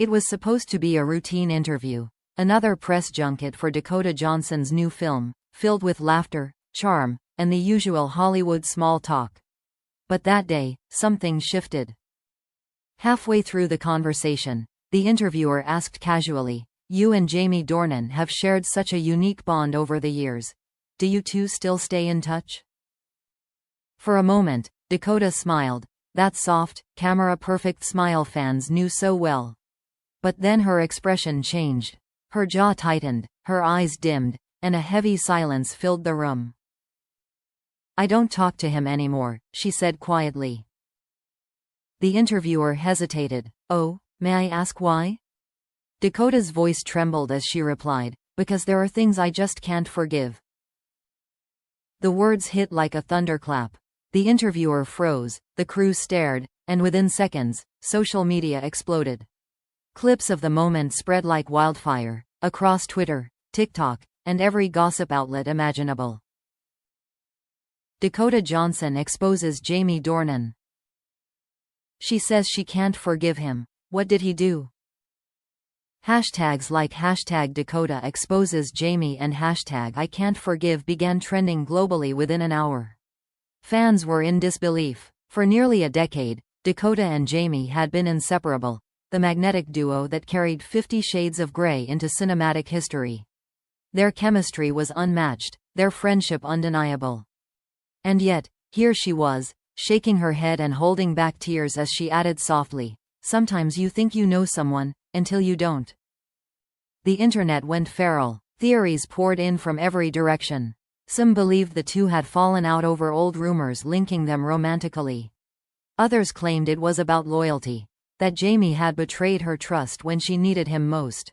It was supposed to be a routine interview, another press junket for Dakota Johnson's new film, filled with laughter, charm, and the usual Hollywood small talk. But that day, something shifted. Halfway through the conversation, the interviewer asked casually, "You and Jamie Dornan have shared such a unique bond over the years. Do you two still stay in touch?" For a moment, Dakota smiled, that soft, camera-perfect smile fans knew so well. But then her expression changed. Her jaw tightened, her eyes dimmed, and a heavy silence filled the room. "I don't talk to him anymore," she said quietly. The interviewer hesitated. "Oh, may I ask why?" Dakota's voice trembled as she replied, "Because there are things I just can't forgive." The words hit like a thunderclap. The interviewer froze, the crew stared, and within seconds, social media exploded. Clips of the moment spread like wildfire, across Twitter, TikTok, and every gossip outlet imaginable. Dakota Johnson exposes Jamie Dornan. She says she can't forgive him. What did he do? Hashtags like hashtag Dakota exposes Jamie and hashtag I can't forgive began trending globally within an hour. Fans were in disbelief. For nearly a decade, Dakota and Jamie had been inseparable, the magnetic duo that carried 50 Shades of Grey into cinematic history. Their chemistry was unmatched, their friendship undeniable. And yet, here she was, shaking her head and holding back tears as she added softly, "Sometimes you think you know someone, until you don't." The internet went feral. Theories poured in from every direction. Some believed the two had fallen out over old rumors linking them romantically. Others claimed it was about loyalty, that Jamie had betrayed her trust when she needed him most.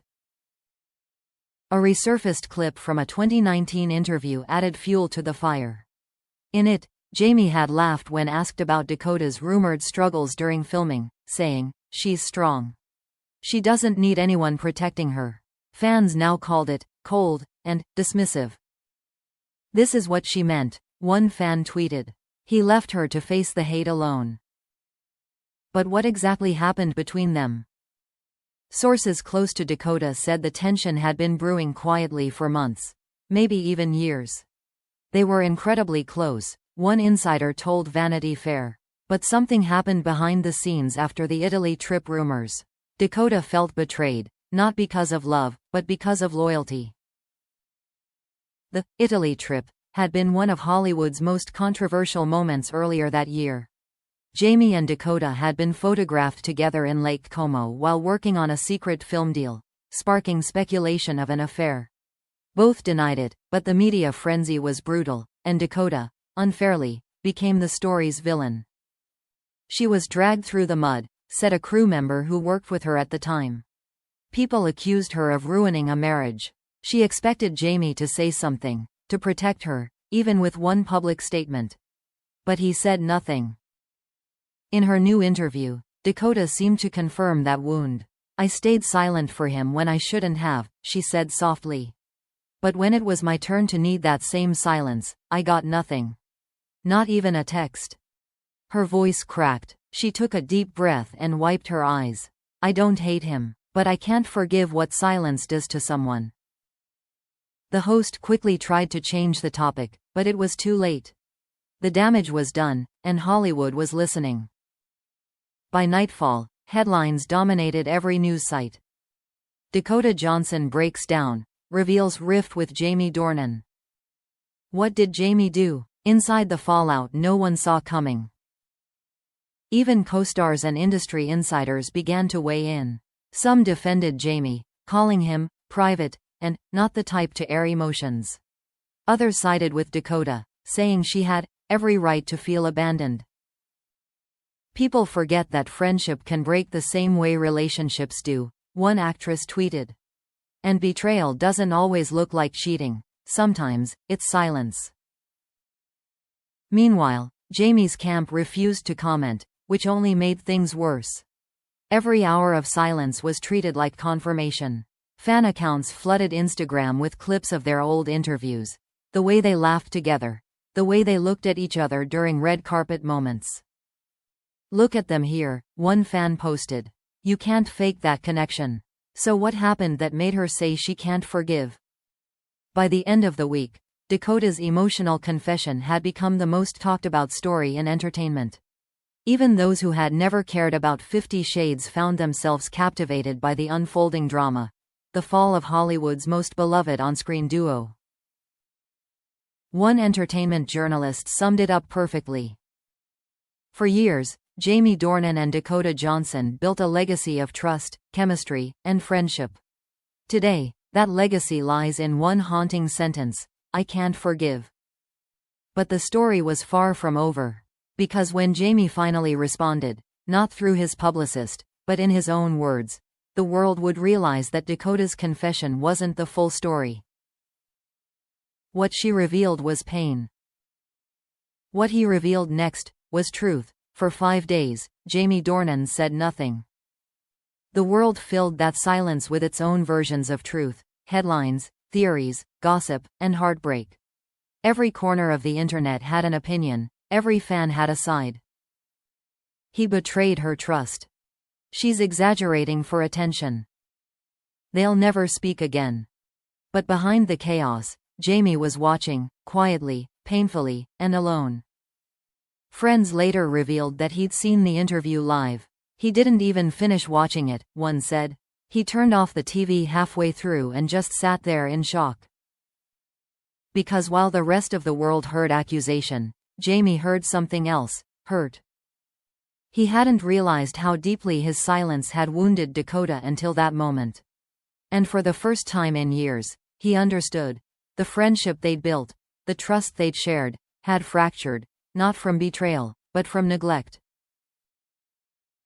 A resurfaced clip from a 2019 interview added fuel to the fire. In it, Jamie had laughed when asked about Dakota's rumored struggles during filming, saying, "She's strong. She doesn't need anyone protecting her." Fans now called it cold and dismissive. "This is what she meant," one fan tweeted. "He left her to face the hate alone." But what exactly happened between them? Sources close to Dakota said the tension had been brewing quietly for months, maybe even years. They were incredibly close, one insider told Vanity Fair. But something happened behind the scenes after the Italy trip rumors. Dakota felt betrayed, not because of love, but because of loyalty. The Italy trip had been one of Hollywood's most controversial moments earlier that year. Jamie and Dakota had been photographed together in Lake Como while working on a secret film deal, sparking speculation of an affair. Both denied it, but the media frenzy was brutal, and Dakota, unfairly, became the story's villain. She was dragged through the mud, said a crew member who worked with her at the time. People accused her of ruining a marriage. She expected Jamie to say something, to protect her, even with one public statement. But he said nothing. In her new interview, Dakota seemed to confirm that wound. "I stayed silent for him when I shouldn't have," she said softly. "But when it was my turn to need that same silence, I got nothing. Not even a text." Her voice cracked. She took a deep breath and wiped her eyes. "I don't hate him, but I can't forgive what silence does to someone." The host quickly tried to change the topic, but it was too late. The damage was done, and Hollywood was listening. By nightfall, headlines dominated every news site. Dakota Johnson breaks down, reveals rift with Jamie Dornan. What did Jamie do? Inside the fallout no one saw coming. Even co-stars and industry insiders began to weigh in. Some defended Jamie, calling him private and not the type to air emotions. Others sided with Dakota, saying she had every right to feel abandoned. "People forget that friendship can break the same way relationships do," one actress tweeted. "And betrayal doesn't always look like cheating. Sometimes, it's silence." Meanwhile, Jamie's camp refused to comment, which only made things worse. Every hour of silence was treated like confirmation. Fan accounts flooded Instagram with clips of their old interviews. The way they laughed together. The way they looked at each other during red carpet moments. "Look at them here," one fan posted. You can't fake that connection. So what happened that made her say she can't forgive? By the end of the week, Dakota's emotional confession had become the most talked about story in entertainment. Even those who had never cared about 50 Shades found themselves captivated by the unfolding drama, the fall of Hollywood's most beloved on-screen duo. One entertainment journalist summed it up perfectly. For years, Jamie Dornan and Dakota Johnson built a legacy of trust, chemistry, and friendship. Today, that legacy lies in one haunting sentence: I can't forgive. But the story was far from over. Because when Jamie finally responded, not through his publicist, but in his own words, the world would realize that Dakota's confession wasn't the full story. What she revealed was pain. What he revealed next was truth. For 5 days, Jamie Dornan said nothing. The world filled that silence with its own versions of truth, headlines, theories, gossip, and heartbreak. Every corner of the internet had an opinion, every fan had a side. He betrayed her trust. She's exaggerating for attention. They'll never speak again. But behind the chaos, Jamie was watching, quietly, painfully, and alone. Friends later revealed that he'd seen the interview live. He didn't even finish watching it, one said. He turned off the TV halfway through and just sat there in shock. Because while the rest of the world heard accusation, Jamie heard something else: hurt. He hadn't realized how deeply his silence had wounded Dakota until that moment. And for the first time in years, he understood. The friendship they'd built, the trust they'd shared, had fractured, not from betrayal, but from neglect.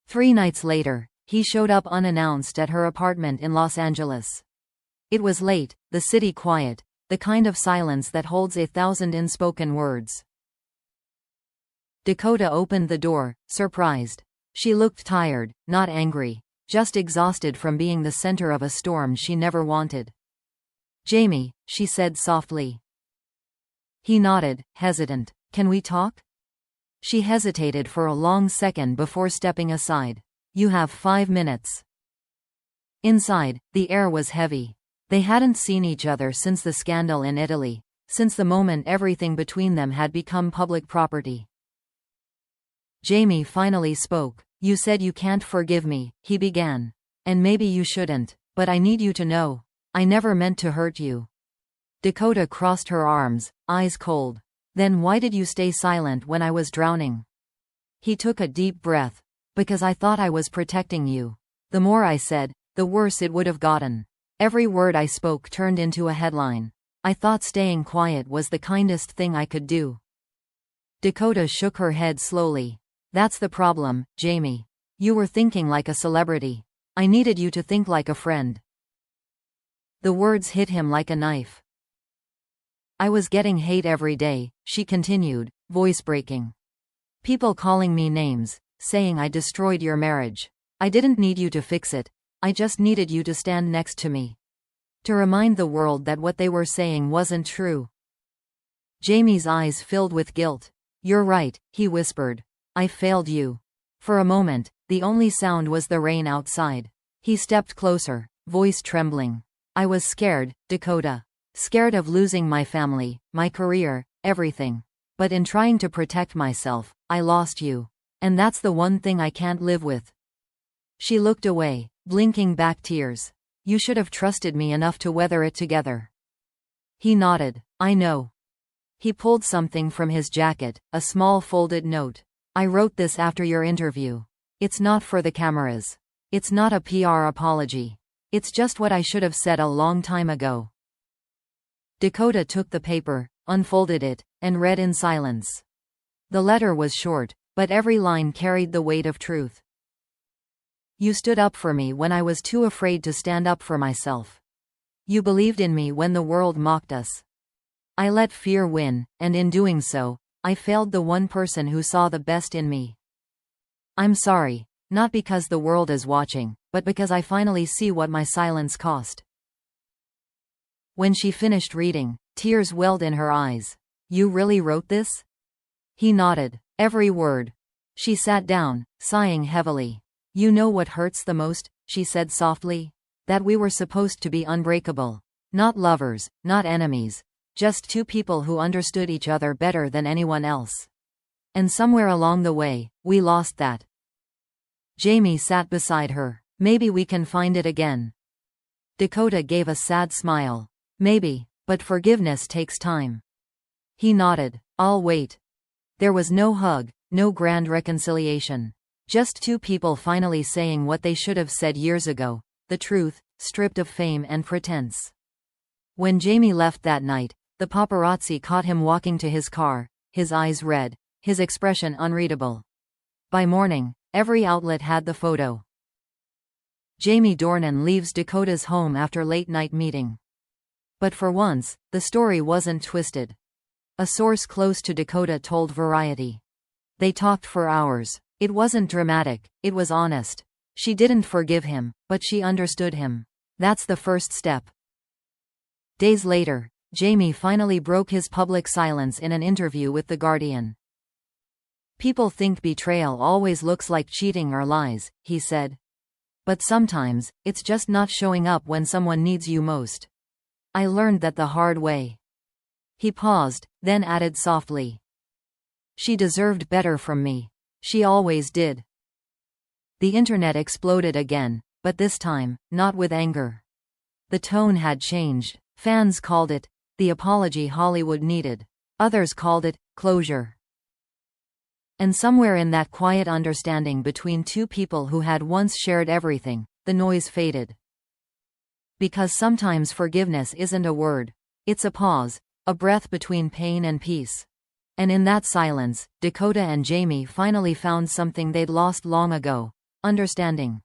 3 nights later, he showed up unannounced at her apartment in Los Angeles. It was late, the city quiet, the kind of silence that holds 1,000 unspoken words. Dakota opened the door, surprised. She looked tired, not angry, just exhausted from being the center of a storm she never wanted. "Jamie," she said softly. He nodded, hesitant. "Can we talk?" She hesitated for a long second before stepping aside. "You have 5 minutes." Inside, the air was heavy. They hadn't seen each other since the scandal in Italy, since the moment everything between them had become public property. Jamie finally spoke. "You said you can't forgive me," he began. "And maybe you shouldn't, but I need you to know. I never meant to hurt you." Dakota crossed her arms, eyes cold. "Then why did you stay silent when I was drowning?" He took a deep breath. "Because I thought I was protecting you. The more I said, the worse it would have gotten. Every word I spoke turned into a headline. I thought staying quiet was the kindest thing I could do." Dakota shook her head slowly. "That's the problem, Jamie. You were thinking like a celebrity. I needed you to think like a friend." The words hit him like a knife. "I was getting hate every day," she continued, voice breaking. "People calling me names, saying I destroyed your marriage. I didn't need you to fix it. I just needed you to stand next to me. To remind the world that what they were saying wasn't true." Jamie's eyes filled with guilt. "You're right," he whispered. "I failed you." For a moment, the only sound was the rain outside. He stepped closer, voice trembling. "I was scared, Dakota. Scared of losing my family, my career, everything. But in trying to protect myself, I lost you. And that's the one thing I can't live with." She looked away, blinking back tears. "You should have trusted me enough to weather it together." He nodded. "I know." He pulled something from his jacket, a small folded note. "I wrote this after your interview. It's not for the cameras. It's not a PR apology. It's just what I should have said a long time ago." Dakota took the paper, unfolded it, and read in silence. The letter was short, but every line carried the weight of truth. "You stood up for me when I was too afraid to stand up for myself. You believed in me when the world mocked us. I let fear win, and in doing so, I failed the one person who saw the best in me. I'm sorry, not because the world is watching, but because I finally see what my silence cost." When she finished reading, tears welled in her eyes. "You really wrote this?" He nodded. "Every word." She sat down, sighing heavily. You know what hurts the most, she said softly? That we were supposed to be unbreakable. Not lovers, not enemies. Just two people who understood each other better than anyone else. And somewhere along the way, we lost that. Jamie sat beside her. Maybe we can find it again. Dakota gave a sad smile. Maybe, but forgiveness takes time. He nodded. I'll wait. There was no hug, no grand reconciliation. Just two people finally saying what they should have said years ago, the truth, stripped of fame and pretense. When Jamie left that night, the paparazzi caught him walking to his car, his eyes red, his expression unreadable. By morning, every outlet had the photo. Jamie Dornan leaves Dakota's home after late-night meeting. But for once, the story wasn't twisted. A source close to Dakota told Variety. They talked for hours. It wasn't dramatic, it was honest. She didn't forgive him, but she understood him. That's the first step. Days later, Jamie finally broke his public silence in an interview with The Guardian. People think betrayal always looks like cheating or lies, he said. But sometimes, it's just not showing up when someone needs you most. I learned that the hard way. He paused, then added softly. She deserved better from me. She always did. The internet exploded again, but this time, not with anger. The tone had changed. Fans called it the apology Hollywood needed. Others called it closure. And somewhere in that quiet understanding between two people who had once shared everything, the noise faded. Because sometimes forgiveness isn't a word. It's a pause, a breath between pain and peace. And in that silence, Dakota and Jamie finally found something they'd lost long ago: understanding.